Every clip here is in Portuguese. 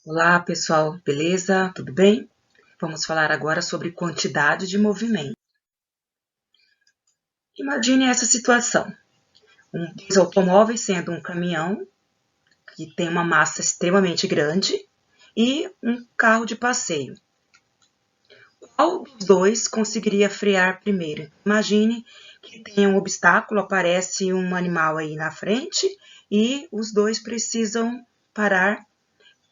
Olá, pessoal, beleza? Tudo bem? Vamos falar agora sobre quantidade de movimento. Imagine essa situação: dois automóveis, sendo um caminhão, que tem uma massa extremamente grande, e um carro de passeio. Qual dos dois conseguiria frear primeiro? Imagine que tem um obstáculo, aparece um animal aí na frente e os dois precisam parar,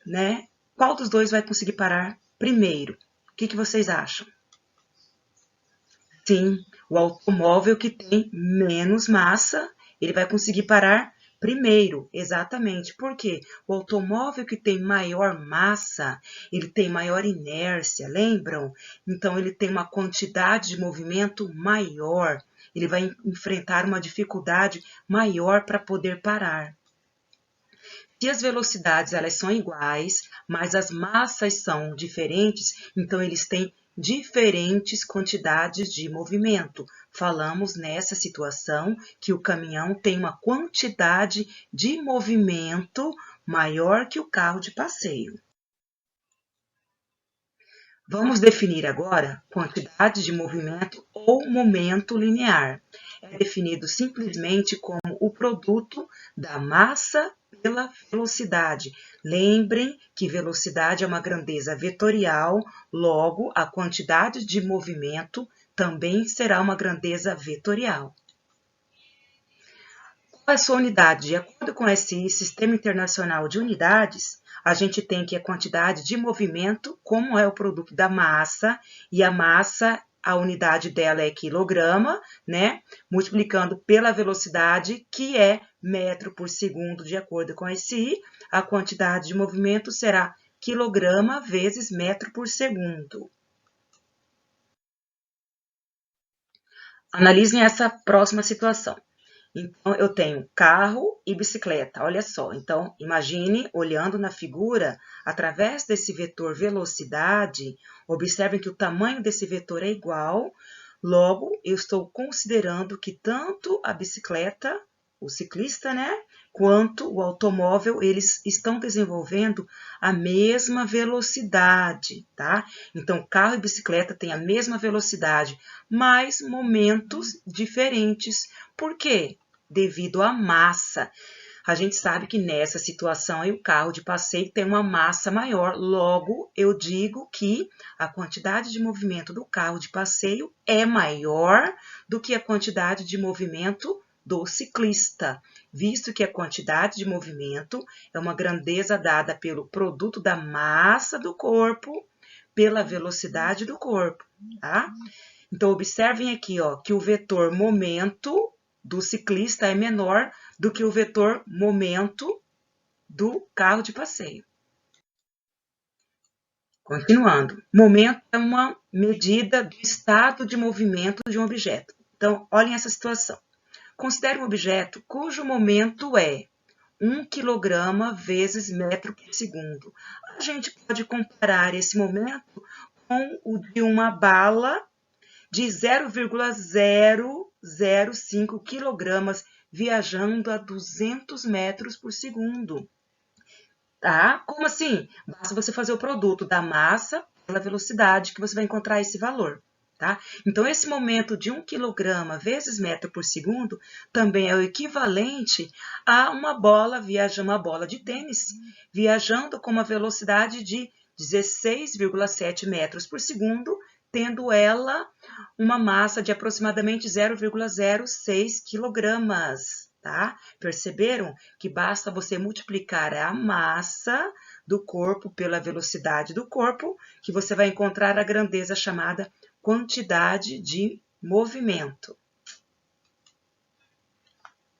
né? Qual dos dois vai conseguir parar primeiro? O que vocês acham? Sim, o automóvel que tem menos massa, ele vai conseguir parar primeiro, exatamente. Por quê? O automóvel que tem maior massa, ele tem maior inércia, lembram? Então, ele tem uma quantidade de movimento maior, ele vai enfrentar uma dificuldade maior para poder parar. Se as velocidades elas são iguais, mas as massas são diferentes, então eles têm diferentes quantidades de movimento. Falamos nessa situação que o caminhão tem uma quantidade de movimento maior que o carro de passeio. Vamos definir agora quantidade de movimento ou momento linear. É definido simplesmente como o produto da massa pela velocidade. Lembrem que velocidade é uma grandeza vetorial, logo a quantidade de movimento também será uma grandeza vetorial. Qual é a sua unidade? De acordo com esse Sistema Internacional de Unidades, a gente tem que a quantidade de movimento, como é o produto da massa, e a massa, a unidade dela é quilograma, né? Multiplicando pela velocidade, que é metro por segundo, de acordo com esse I, a quantidade de movimento será quilograma vezes metro por segundo. Analisem essa próxima situação. Então, eu tenho carro e bicicleta, olha só. Então, imagine, olhando na figura, através desse vetor velocidade, observem que o tamanho desse vetor é igual, logo, eu estou considerando que tanto a bicicleta, o ciclista, né, quanto o automóvel, eles estão desenvolvendo a mesma velocidade, tá? Então, carro e bicicleta têm a mesma velocidade, mas momentos diferentes. Por quê? Devido à massa. A gente sabe que nessa situação aí, o carro de passeio tem uma massa maior, logo eu digo que a quantidade de movimento do carro de passeio é maior do que a quantidade de movimento do ciclista, visto que a quantidade de movimento é uma grandeza dada pelo produto da massa do corpo pela velocidade do corpo, tá? Então, observem aqui, ó, que o vetor momento do ciclista é menor do que o vetor momento do carro de passeio. Continuando, momento é uma medida do estado de movimento de um objeto. Então, olhem essa situação. Considere um objeto cujo momento é 1 kg vezes metro por segundo. A gente pode comparar esse momento com o de uma bala de 0,005 kg viajando a 200 metros por segundo. Tá? Como assim? Basta você fazer o produto da massa pela velocidade que você vai encontrar esse valor. Tá? Então, esse momento de 1 kg vezes metro por segundo também é o equivalente a uma bola de tênis, viajando com uma velocidade de 16,7 metros por segundo, tendo ela uma massa de aproximadamente 0,06 quilogramas. Tá? Perceberam que basta você multiplicar a massa do corpo pela velocidade do corpo, que você vai encontrar a grandeza chamada quantidade de movimento.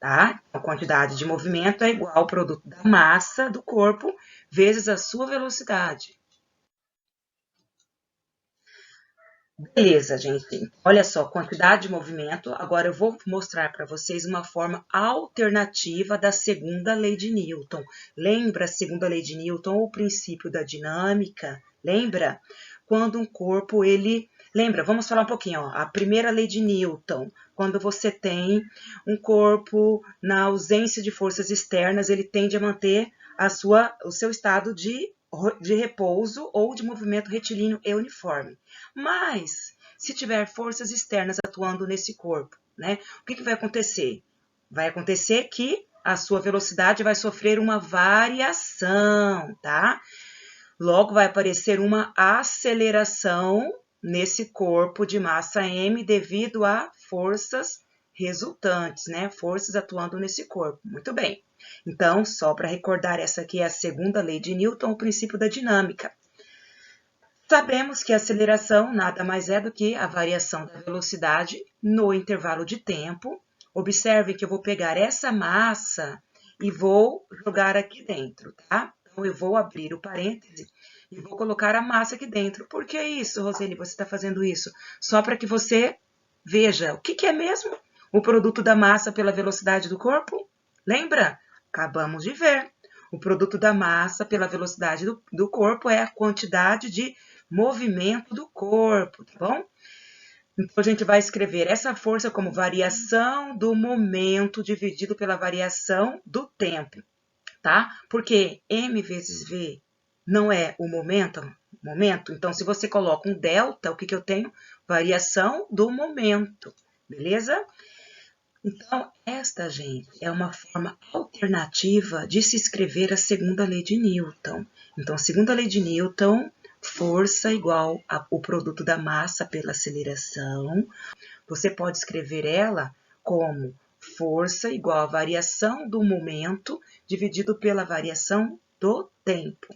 Tá? A quantidade de movimento é igual ao produto da massa do corpo vezes a sua velocidade. Beleza, gente. Olha só, quantidade de movimento. Agora eu vou mostrar para vocês uma forma alternativa da segunda lei de Newton. Lembra a segunda lei de Newton, o princípio da dinâmica? Lembra? Quando um corpo, ele... Lembra, vamos falar um pouquinho, ó. A primeira lei de Newton, quando você tem um corpo na ausência de forças externas, ele tende a manter o seu estado de de repouso ou de movimento retilíneo e uniforme. Mas, se tiver forças externas atuando nesse corpo, né, o que vai acontecer? Vai acontecer que a sua velocidade vai sofrer uma variação, tá? Logo, vai aparecer uma aceleração nesse corpo de massa M devido a forças resultantes, né? Forças atuando nesse corpo. Muito bem. Então, só para recordar, essa aqui é a segunda lei de Newton, o princípio da dinâmica. Sabemos que a aceleração nada mais é do que a variação da velocidade no intervalo de tempo. Observe que eu vou pegar essa massa e vou jogar aqui dentro, tá? Então, eu vou abrir o parêntese e vou colocar a massa aqui dentro. Por que isso, Roseli? Você está fazendo isso? Só para que você veja o que é mesmo o produto da massa pela velocidade do corpo? Lembra? Acabamos de ver. O produto da massa pela velocidade do corpo é a quantidade de movimento do corpo, tá bom? Então, a gente vai escrever essa força como variação do momento dividido pela variação do tempo, tá? Porque M vezes V não é o momento. Então, se você coloca um delta, o que eu tenho? Variação do momento, beleza? Então, esta, gente, é uma forma alternativa de se escrever a segunda lei de Newton. Então, a segunda lei de Newton, força igual ao produto da massa pela aceleração. Você pode escrever ela como força igual a variação do momento dividido pela variação do tempo.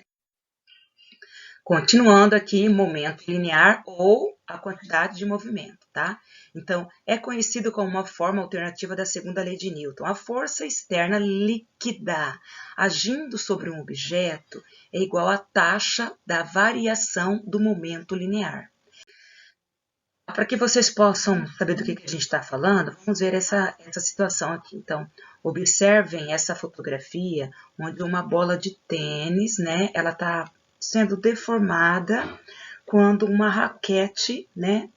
Continuando aqui, momento linear ou a quantidade de movimento, tá? Então, é conhecido como uma forma alternativa da segunda lei de Newton. A força externa líquida agindo sobre um objeto é igual à taxa da variação do momento linear. Para que vocês possam saber do que a gente está falando, vamos ver essa situação aqui. Então, observem essa fotografia onde uma bola de tênis, né, ela está sendo deformada quando uma raquete, né,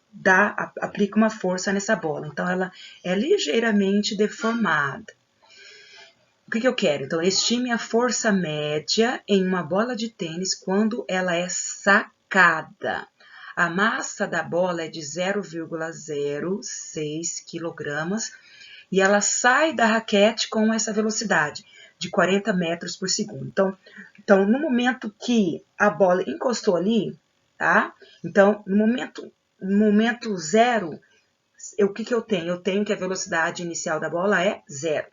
aplica uma força nessa bola. Então, ela é ligeiramente deformada. O que eu quero? Então, estime a força média em uma bola de tênis quando ela é sacada. A massa da bola é de 0,06 kg e ela sai da raquete com essa velocidade de 40 metros por segundo. Então, no momento que a bola encostou ali, tá? Então, no momento zero, o que eu tenho? Eu tenho que a velocidade inicial da bola é zero.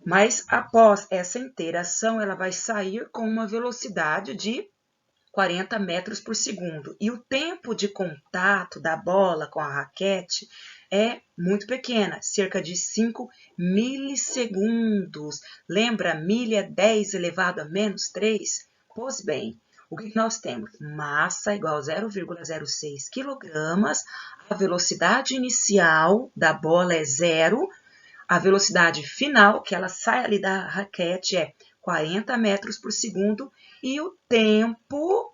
Mas após essa interação, ela vai sair com uma velocidade de 40 metros por segundo. E o tempo de contato da bola com a raquete é muito pequena, cerca de 5 milissegundos. Lembra, milha 10 elevado a menos 3? Pois bem, o que nós temos? Massa igual a 0,06 kg, a velocidade inicial da bola é zero, a velocidade final, que ela sai ali da raquete, é 40 metros por segundo, e o tempo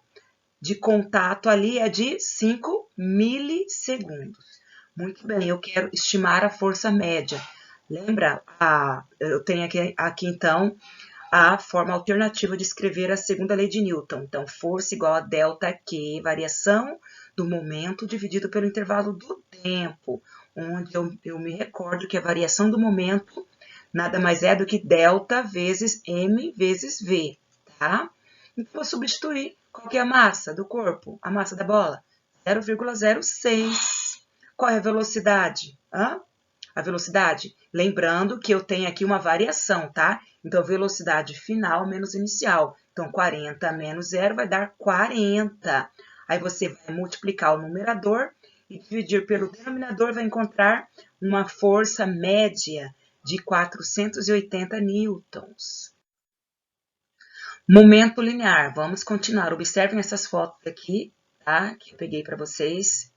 de contato ali é de 5 milissegundos. Muito bem, eu quero estimar a força média. Lembra? Eu tenho aqui então a forma alternativa de escrever a segunda lei de Newton. Então, força igual a ΔQ, variação do momento dividido pelo intervalo do tempo, onde eu me recordo que a variação do momento nada mais é do que delta vezes m vezes v, tá? Então, vou substituir. Qual que é a massa do corpo? A massa da bola? 0,06. Qual é a velocidade? A velocidade? Lembrando que eu tenho aqui uma variação, tá? Então, velocidade final menos inicial. Então, 40 menos 0 vai dar 40. Aí, você vai multiplicar o numerador e dividir pelo denominador, vai encontrar uma força média de 480 newtons. Momento linear. Vamos continuar. Observem essas fotos aqui, tá? Que eu peguei para vocês.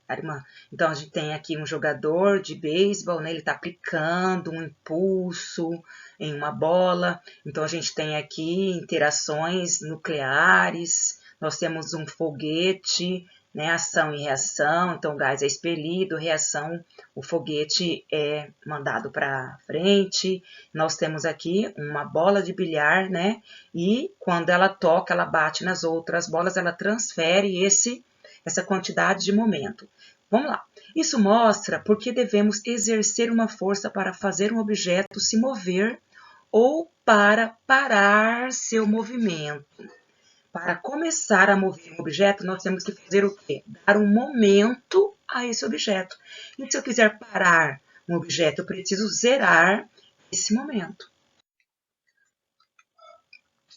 Então, a gente tem aqui um jogador de beisebol, né? Ele está aplicando um impulso em uma bola. Então, a gente tem aqui interações nucleares. Nós temos um foguete, né? Ação e reação, então o gás é expelido, reação, o foguete é mandado para frente. Nós temos aqui uma bola de bilhar, né? E quando ela toca, ela bate nas outras bolas, ela transfere essa quantidade de momento. Vamos lá. Isso mostra por que devemos exercer uma força para fazer um objeto se mover ou para parar seu movimento. Para começar a mover um objeto, nós temos que fazer o quê? Dar um momento a esse objeto. E se eu quiser parar um objeto, eu preciso zerar esse momento.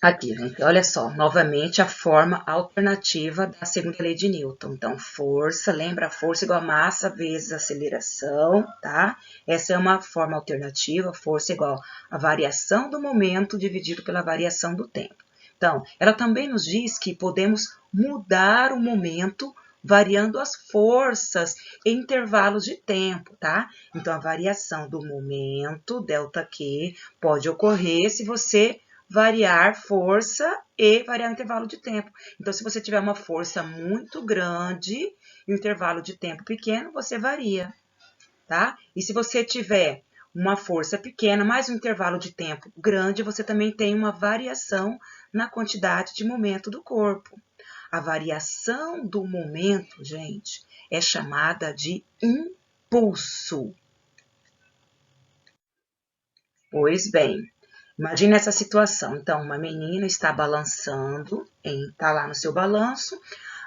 Aqui, gente, olha só, novamente a forma alternativa da segunda lei de Newton. Então, força, lembra? Força igual a massa vezes aceleração, tá? Essa é uma forma alternativa, força igual a variação do momento dividido pela variação do tempo. Então, ela também nos diz que podemos mudar o momento variando as forças em intervalos de tempo, tá? Então, a variação do momento, ΔQ, pode ocorrer se você variar força e variar o intervalo de tempo. Então, se você tiver uma força muito grande e um intervalo de tempo pequeno, você varia, tá? E se você tiver uma força pequena, mais um intervalo de tempo grande, você também tem uma variação na quantidade de momento do corpo. A variação do momento, gente, é chamada de impulso. Pois bem, imagine essa situação. Então, uma menina está balançando, está lá no seu balanço.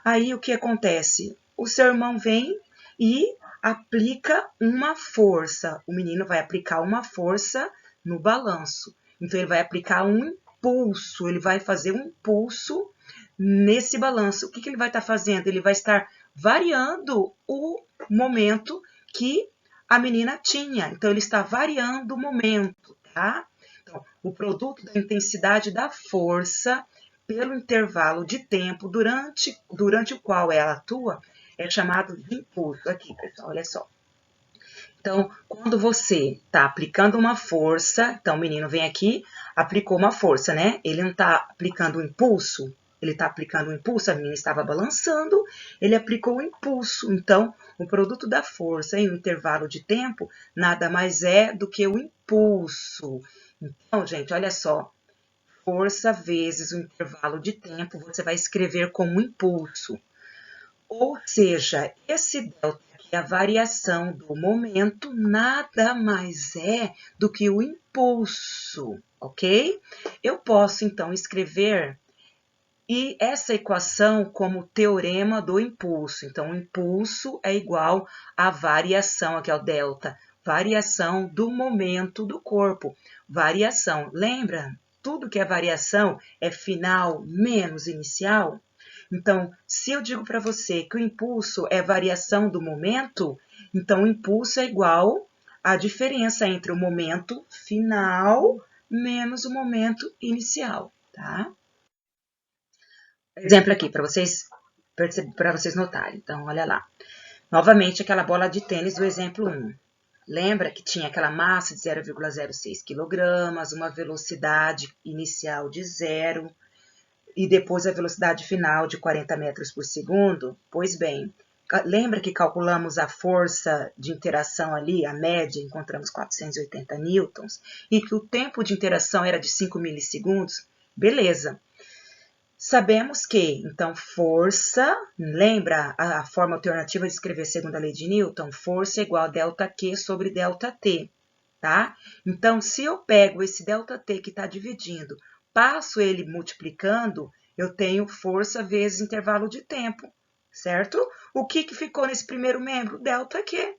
Aí, o que acontece? O seu irmão vem e aplica uma força. O menino vai aplicar uma força no balanço. Então, ele vai aplicar um impulso. Ele vai fazer um impulso nesse balanço. O que ele vai estar fazendo? Ele vai estar variando o momento que a menina tinha. Então, ele está variando o momento, tá? Então, o produto da intensidade da força pelo intervalo de tempo durante o qual ela atua é chamado de impulso. Aqui, pessoal, olha só. Então, quando você está aplicando uma força, então o menino vem aqui, aplicou uma força, né? Ele não está aplicando um impulso, ele está aplicando um impulso, a menina estava balançando, ele aplicou o impulso. Então, o produto da força em um intervalo de tempo nada mais é do que o impulso. Então, gente, olha só, força vezes o intervalo de tempo, você vai escrever como impulso. Ou seja, esse delta aqui, a variação do momento, nada mais é do que o impulso, ok? Eu posso, então, escrever essa equação como teorema do impulso. Então, o impulso é igual à variação, aqui é o delta, variação do momento do corpo. Variação, lembra? Tudo que é variação é final menos inicial. Então, se eu digo para você que o impulso é variação do momento, então o impulso é igual à diferença entre o momento final menos o momento inicial, tá? Exemplo aqui para vocês notarem. Então, olha lá. Novamente, aquela bola de tênis do exemplo 1. Lembra que tinha aquela massa de 0,06 kg, uma velocidade inicial de 0 e depois a velocidade final de 40 metros por segundo? Pois bem, lembra que calculamos a força de interação ali, a média, encontramos 480 newtons, e que o tempo de interação era de 5 milissegundos? Beleza. Sabemos que, então, força, lembra a forma alternativa de escrever segundo a lei de Newton? Força é igual a ΔQ sobre ΔT, tá? Então, se eu pego esse ΔT que está dividindo, passo ele multiplicando, eu tenho força vezes intervalo de tempo, certo? O que ficou nesse primeiro membro? ΔQ.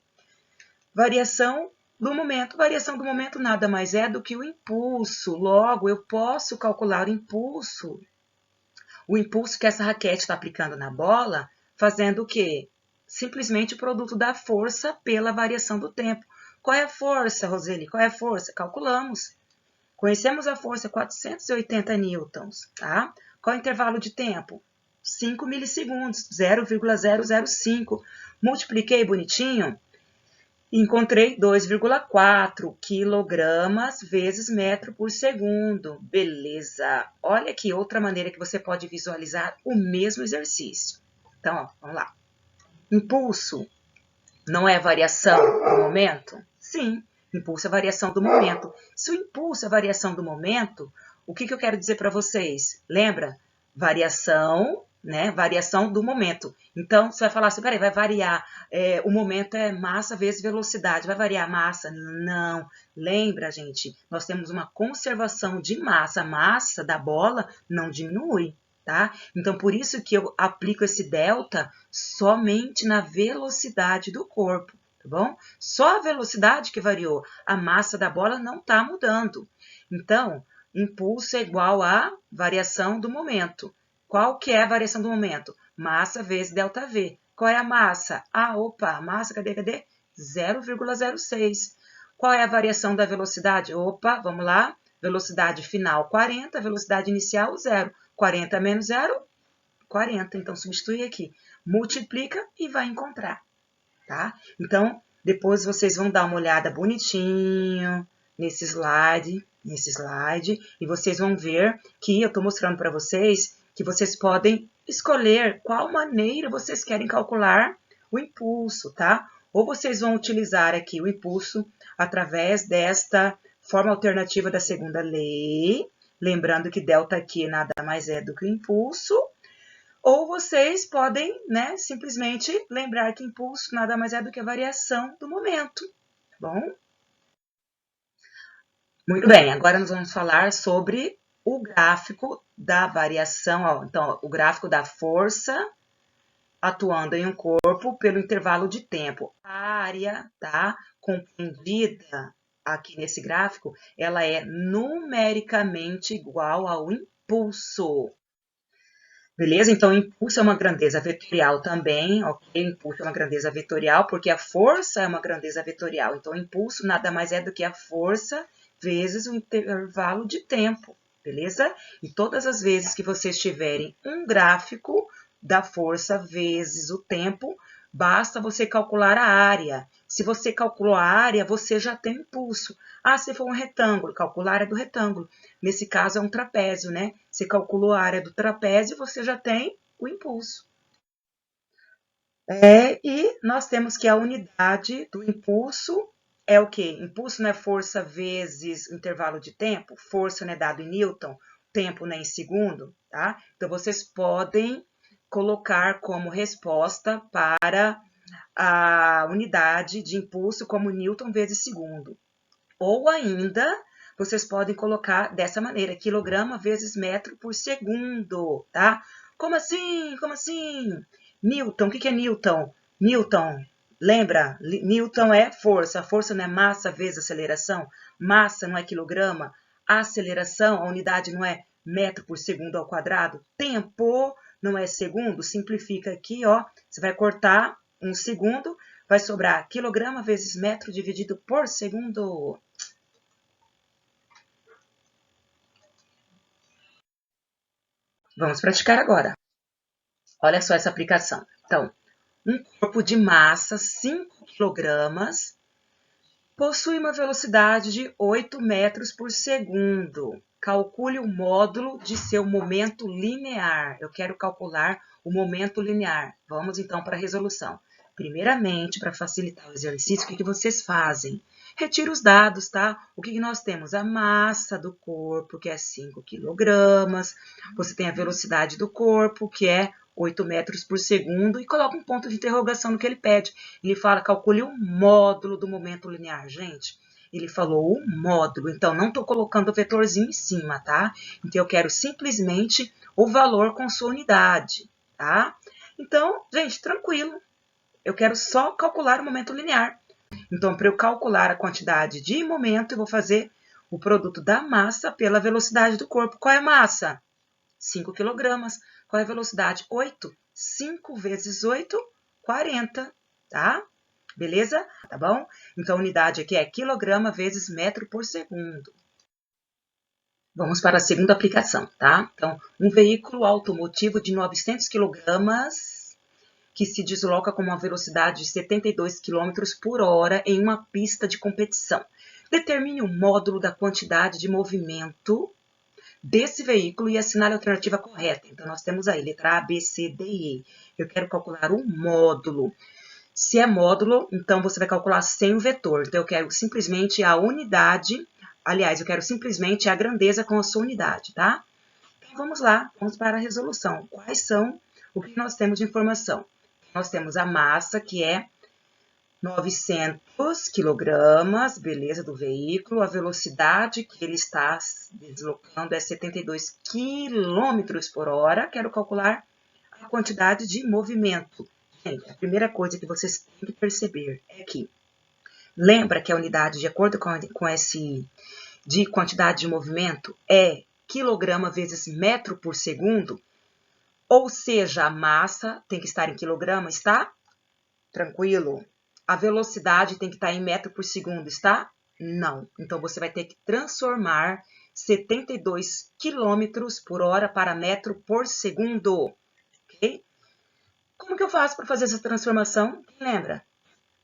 Variação do momento. Variação do momento nada mais é do que o impulso. Logo, eu posso calcular o impulso. O impulso que essa raquete está aplicando na bola, fazendo o quê? Simplesmente o produto da força pela variação do tempo. Qual é a força, Roseli? Qual é a força? Calculamos. Conhecemos a força, 480 newtons, tá? Qual é o intervalo de tempo? 5 milissegundos, 0,005. Multipliquei bonitinho. Encontrei 2,4 quilogramas vezes metro por segundo. Beleza! Olha aqui outra maneira que você pode visualizar o mesmo exercício. Então, ó, vamos lá. Impulso não é variação do momento? Sim, impulso é variação do momento. Se o impulso é variação do momento, o que eu quero dizer para vocês? Lembra? Variação, né? Variação do momento. Então, você vai falar assim, peraí, vai variar, o momento é massa vezes velocidade, vai variar a massa? Não. Lembra, gente, nós temos uma conservação de massa. A massa da bola não diminui, tá? Então, por isso que eu aplico esse delta somente na velocidade do corpo, tá bom? Só a velocidade que variou, a massa da bola não está mudando. Então, impulso é igual a variação do momento. Qual que é a variação do momento? Massa vezes ΔV. Qual é a massa? A massa, cadê? 0,06. Qual é a variação da velocidade? Vamos lá. Velocidade final, 40. Velocidade inicial, 0. 40 menos 0, 40. Então, substitui aqui. Multiplica e vai encontrar, tá? Então, depois vocês vão dar uma olhada bonitinho nesse slide, e vocês vão ver que eu estou mostrando para vocês que vocês podem escolher qual maneira vocês querem calcular o impulso, tá? Ou vocês vão utilizar aqui o impulso através desta forma alternativa da segunda lei, lembrando que delta aqui nada mais é do que o impulso, ou vocês podem, né, simplesmente lembrar que impulso nada mais é do que a variação do momento, tá bom? Muito bem, agora nós vamos falar sobre o gráfico da variação, ó. Então, o gráfico da força atuando em um corpo pelo intervalo de tempo. A área, tá, compreendida aqui nesse gráfico, ela é numericamente igual ao impulso. Beleza? Então, impulso é uma grandeza vetorial também, ok? Impulso é uma grandeza vetorial, porque a força é uma grandeza vetorial. Então, impulso nada mais é do que a força vezes o intervalo de tempo, beleza? E todas as vezes que vocês tiverem um gráfico da força vezes o tempo, basta você calcular a área. Se você calculou a área, você já tem impulso. Ah, se for um retângulo, calcular a área do retângulo. Nesse caso, é um trapézio, né? Você calculou a área do trapézio, você já tem o impulso. E nós temos que a unidade do impulso é o quê? Impulso não é força vezes intervalo de tempo? Força não é dado em Newton, tempo não é em segundo, tá? Então, vocês podem colocar como resposta para a unidade de impulso como Newton vezes segundo. Ou ainda, vocês podem colocar dessa maneira, quilograma vezes metro por segundo, tá? Como assim? Como assim? Newton, o que é Newton? Newton, lembra? Newton é força. A força não é massa vezes aceleração? Massa não é quilograma? A aceleração, a unidade não é metro por segundo ao quadrado? Tempo não é segundo? Simplifica aqui, ó. Você vai cortar um segundo, vai sobrar quilograma vezes metro dividido por segundo. Vamos praticar agora. Olha só essa aplicação. Então, um corpo de massa 5 kg possui uma velocidade de 8 metros por segundo. Calcule o módulo de seu momento linear. Eu quero calcular o momento linear. Vamos então para a resolução. Primeiramente, para facilitar o exercício, o que vocês fazem? Retira os dados, tá? O que nós temos? A massa do corpo, que é 5 kg. Você tem a velocidade do corpo, que é 8 metros por segundo, e coloca um ponto de interrogação no que ele pede. Ele fala, calcule o módulo do momento linear. Gente, ele falou o módulo, então não estou colocando o vetorzinho em cima, tá? Então, eu quero simplesmente o valor com sua unidade, tá? Então, gente, tranquilo. Eu quero só calcular o momento linear. Então, para eu calcular a quantidade de momento, eu vou fazer o produto da massa pela velocidade do corpo. Qual é a massa? 5 kg. Qual é a velocidade? 8. 5 vezes 8, 40, tá? Beleza? Tá bom? Então, a unidade aqui é quilograma vezes metro por segundo. Vamos para a segunda aplicação, tá? Então, um veículo automotivo de 900 kg que se desloca com uma velocidade de 72 km por hora em uma pista de competição. Determine o módulo da quantidade de movimento desse veículo e assinale a alternativa correta. Então, nós temos aí letra A, B, C, D e E. Eu quero calcular o módulo. Se é módulo, então você vai calcular sem o vetor. Então, eu quero simplesmente a unidade, aliás, eu quero simplesmente a grandeza com a sua unidade, tá? Então, vamos lá, vamos para a resolução. Quais são o que nós temos de informação? Nós temos a massa, que é 900 quilogramas, beleza, do veículo. A velocidade que ele está deslocando é 72 quilômetros por hora. Quero calcular a quantidade de movimento. Gente, a primeira coisa que vocês têm que perceber é que, lembra que a unidade, de acordo com esse de quantidade de movimento, é quilograma vezes metro por segundo? Ou seja, a massa tem que estar em quilograma, está? Tranquilo? A velocidade tem que estar em metro por segundo, está? Não. Então, você vai ter que transformar 72 quilômetros por hora para metro por segundo. Ok? Como que eu faço para fazer essa transformação? Lembra?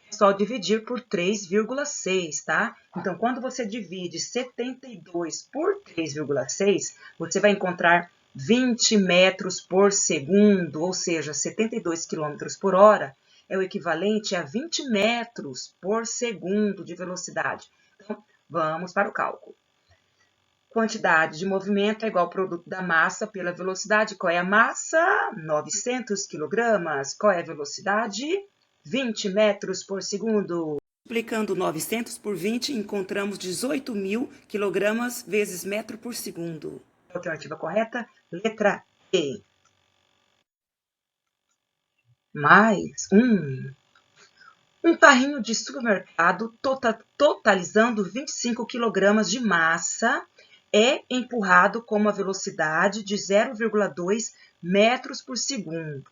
É só dividir por 3,6, tá? Então, quando você divide 72 por 3,6, você vai encontrar 20 metros por segundo, ou seja, 72 quilômetros por hora é o equivalente a 20 metros por segundo de velocidade. Então, vamos para o cálculo. Quantidade de movimento é igual ao produto da massa pela velocidade. Qual é a massa? 900 quilogramas. Qual é a velocidade? 20 metros por segundo. Multiplicando 900 por 20, encontramos 18.000 quilogramas vezes metro por segundo. Alternativa correta, letra E. Mais um carrinho de supermercado totalizando 25 kg de massa é empurrado com uma velocidade de 0,2 metros por segundo.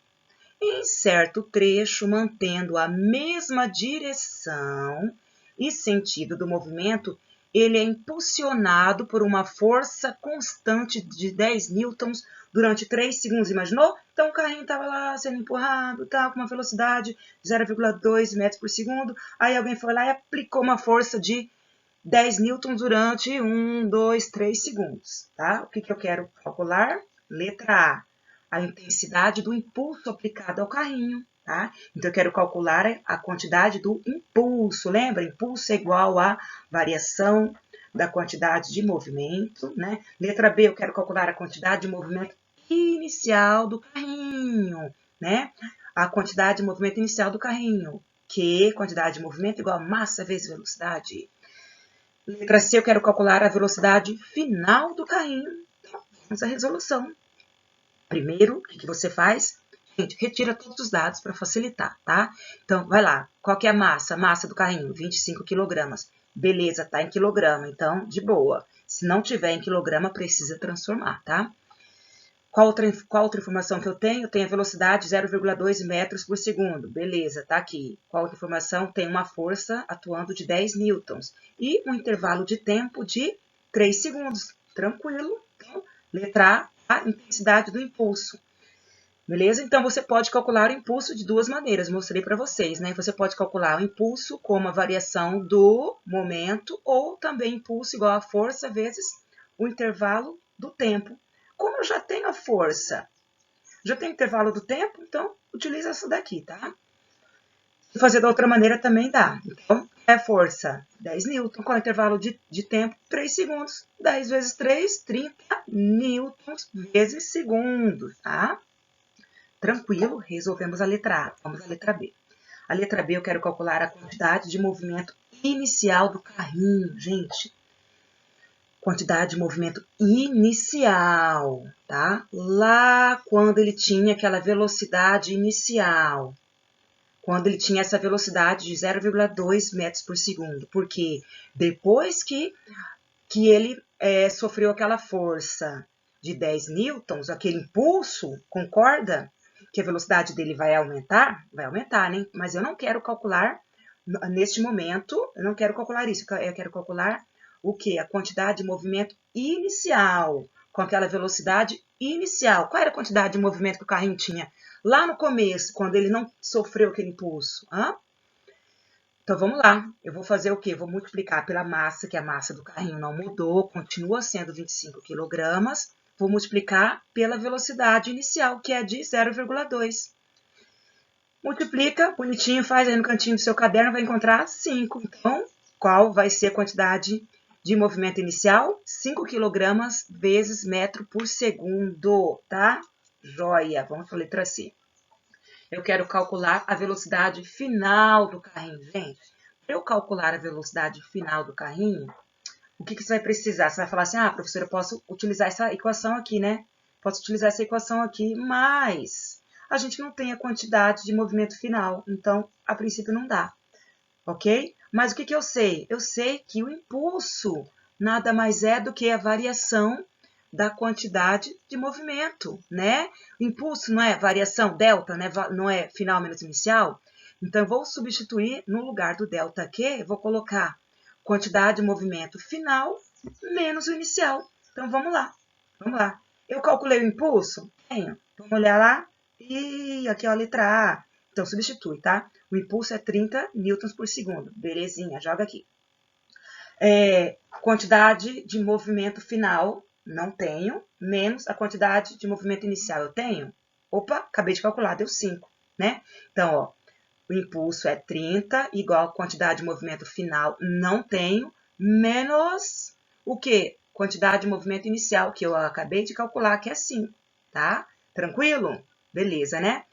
Em certo trecho, mantendo a mesma direção e sentido do movimento, ele é impulsionado por uma força constante de 10 newtons durante 3 segundos. Imaginou? Então, o carrinho estava lá sendo empurrado, tá, com uma velocidade de 0,2 metros por segundo. Aí alguém foi lá e aplicou uma força de 10 newtons durante 1, 2, 3 segundos. Tá? O que eu quero calcular? Letra A intensidade do impulso aplicado ao carrinho. Tá? Então, eu quero calcular a quantidade do impulso. Lembra? Impulso é igual a variação da quantidade de movimento. Né? Letra B, eu quero calcular a quantidade de movimento inicial do carrinho. Né? A quantidade de movimento inicial do carrinho. Que quantidade de movimento igual a massa vezes velocidade. Letra C, eu quero calcular a velocidade final do carrinho. Então, vamos à resolução. Primeiro, o que você faz? Gente, retira todos os dados para facilitar, tá? Então, vai lá. Qual que é a massa? A massa do carrinho, 25 kg. Beleza, tá em quilograma, então, de boa. Se não tiver em quilograma, precisa transformar, tá? Qual outra informação que eu tenho? Eu tenho a velocidade 0,2 metros por segundo. Beleza, tá aqui. Qual outra informação? Tem uma força atuando de 10 newtons. E um intervalo de tempo de 3 segundos. Tranquilo. Então, letra A, a intensidade do impulso. Beleza? Então, você pode calcular o impulso de duas maneiras. Mostrei para vocês, né? Você pode calcular o impulso como a variação do momento ou também impulso igual a força vezes o intervalo do tempo. Como eu já tenho a força, já tenho o intervalo do tempo, então utiliza essa daqui, tá? Se fazer da outra maneira também dá. Então, é força 10 newtons, com o intervalo de tempo 3 segundos. 10 vezes 3, 30 newtons vezes segundo, tá? Tranquilo, resolvemos a letra A. Vamos à letra B. A letra B eu quero calcular a quantidade de movimento inicial do carrinho, gente. Quantidade de movimento inicial, tá? Lá quando ele tinha aquela velocidade inicial. Quando ele tinha essa velocidade de 0,2 metros por segundo. Porque depois que ele sofreu aquela força de 10 newtons, aquele impulso, concorda? Que a velocidade dele vai aumentar? Vai aumentar, né? Mas eu não quero calcular, neste momento, eu não quero calcular isso. Eu quero calcular o quê? A quantidade de movimento inicial, com aquela velocidade inicial. Qual era a quantidade de movimento que o carrinho tinha lá no começo, quando ele não sofreu aquele impulso? Então, vamos lá. Eu vou fazer o quê? Vou multiplicar pela massa, que a massa do carrinho não mudou, continua sendo 25 quilogramas. Vou multiplicar pela velocidade inicial, que é de 0,2. Multiplica, bonitinho, faz aí no cantinho do seu caderno, vai encontrar 5. Então, qual vai ser a quantidade de movimento inicial? 5 quilogramas vezes metro por segundo, tá? Joia. Vamos para a letra C. Eu quero calcular a velocidade final do carrinho. Gente, para eu calcular a velocidade final do carrinho, o que você vai precisar? Você vai falar assim, professora, eu posso utilizar essa equação aqui, né? Posso utilizar essa equação aqui, mas a gente não tem a quantidade de movimento final, então, a princípio, não dá, ok? Mas o que eu sei? Eu sei que o impulso nada mais é do que a variação da quantidade de movimento, né? O impulso não é variação, delta, né? Não é final menos inicial? Então, eu vou substituir no lugar do delta Q, vou colocar quantidade de movimento final menos o inicial. Então, vamos lá. Vamos lá. Eu calculei o impulso? Tenho. Vamos olhar lá. E aqui é a letra A. Então, substitui, tá? O impulso é 30 newtons por segundo. Belezinha, joga aqui. Quantidade de movimento final, não tenho, menos a quantidade de movimento inicial, eu tenho? Opa, acabei de calcular, deu 5, né? Então, ó, o impulso é 30, igual a quantidade de movimento final, não tenho, menos o quê? Quantidade de movimento inicial, que eu acabei de calcular, que é 5, tá? Tranquilo? Beleza, né?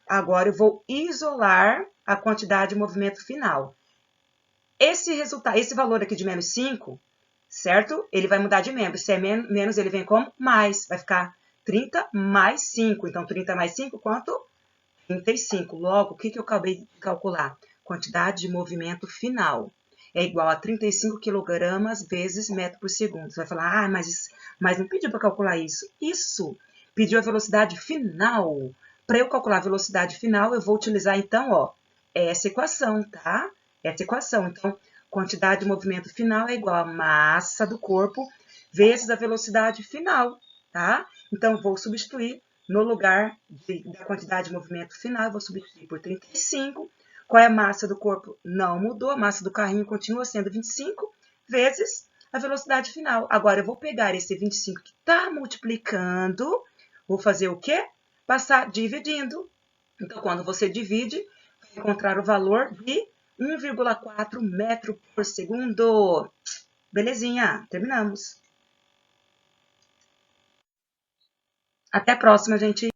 Agora, eu vou isolar a quantidade de movimento final. Esse valor aqui de menos 5, certo? Ele vai mudar de membro. Se é menos, ele vem como? Mais. Vai ficar 30 mais 5. Então, 30 mais 5, quanto? 35. Logo, o que eu acabei de calcular? Quantidade de movimento final. É igual a 35 quilogramas vezes metro por segundo. Você vai falar, mas não pediu para calcular isso. Isso, pediu a velocidade final. Para eu calcular a velocidade final, eu vou utilizar, então, ó, essa equação, tá? Essa equação. Então, quantidade de movimento final é igual a massa do corpo vezes a velocidade final, tá? Então, vou substituir no lugar da quantidade de movimento final, eu vou substituir por 35. Qual é a massa do corpo? Não mudou, a massa do carrinho continua sendo 25 vezes a velocidade final. Agora, eu vou pegar esse 25 que está multiplicando, vou fazer o quê? Passar dividindo. Então, quando você divide, vai encontrar o valor de 1,4 metro por segundo. Belezinha, terminamos. Até a próxima, gente.